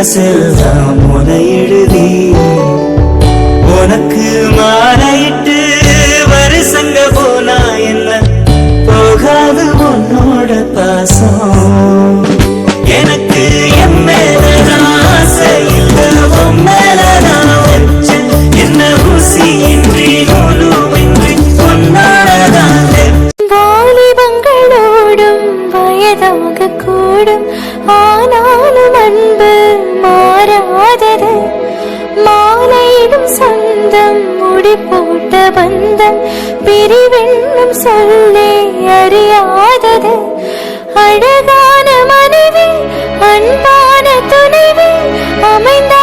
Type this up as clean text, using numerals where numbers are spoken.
மனசெல்லாம் முனை எழுதி உனக்கு மாலையிட்டு வருஷங்க போனா என்ன போகாது உன்னோட பாசம் எனக்கு என் மேலதான் ஆசை இல்ல உன் மேலதான் வச்சேன் என்ன ஊசி இன்றி நூலுமின்றி உன்னோடதான் வாலிபங்களோடும் வயதாக கூடும் ஆனாலும் அன்பு மாறாதது மாலையிடும் சொந்தம் முடி போட்ட பந்தம் பிரிவென்னும் சொல்லே அறியாதது அழகான மனைவி அன்பான துணைவி அமைந்த